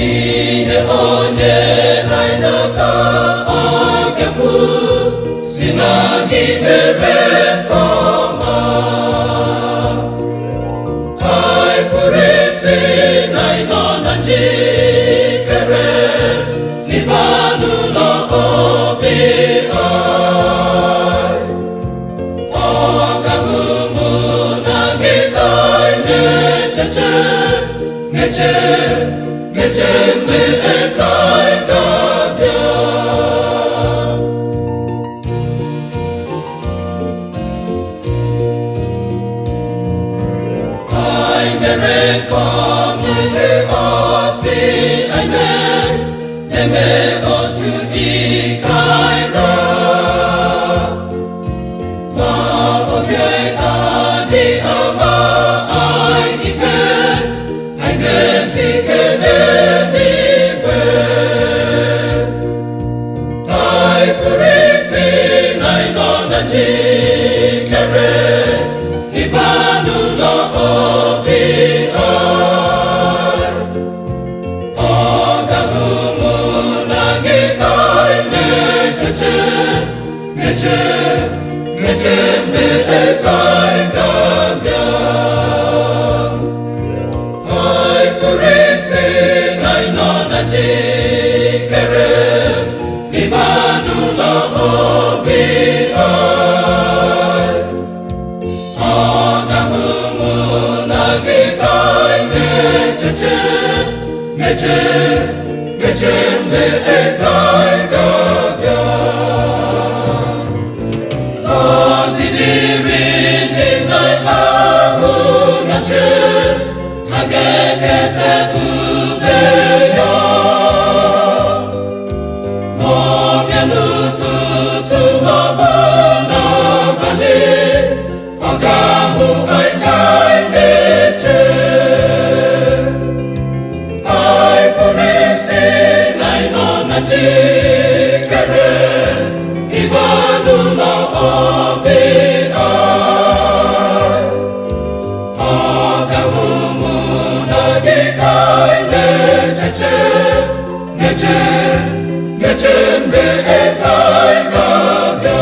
ihe onye raịna ka ọ ga-ekwu si na gị mere nke ọma. Anyị pụrụ isi na ị nọ na njikere ịba n'ụlọ obi anyị. Ọ ga-ahụ mụ na gị ka anyị na-eche mgbe eze anyị ga-abịa. Anyị mere nke ọma ihe ọ sị anyị eme otu ike anyị rịọ. Ma obi anyị adịghị ama anyị ikpe, anyị ga-ezi ike n'eluigwe. Anyị pụrụ isi na anyị nọ na njikere ịba n'ụlọ obi anyị. Ọ ga-ahụ mụ na gị ka anyị na-eche mgbe eze anyị ga-abịa. Anyị pụrụ isi na anyị nọ na njikere ịba n'ụlọ obi anyị. Ọ ga-ahụ mụ na gị ka anyị na-eche mgbe eze anyị ga-abịa. Ngọzi dịrị ndị nna ahụ na-eche, ha ga-eketa ebube ya. Ma ọ bịa n'ụtụtụ ma ọ bụ n'abalị, ọ ga-ahụ anyị ka anyị na-eche. Anyị pụrụ isi na anyị nọ na njikere ịba n'ụlọ obi anyị. Ọ ga-ahụ mụ na gị ka anyị na-eche mgbe eze anyị ga-abịa.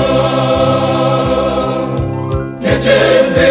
Mgbe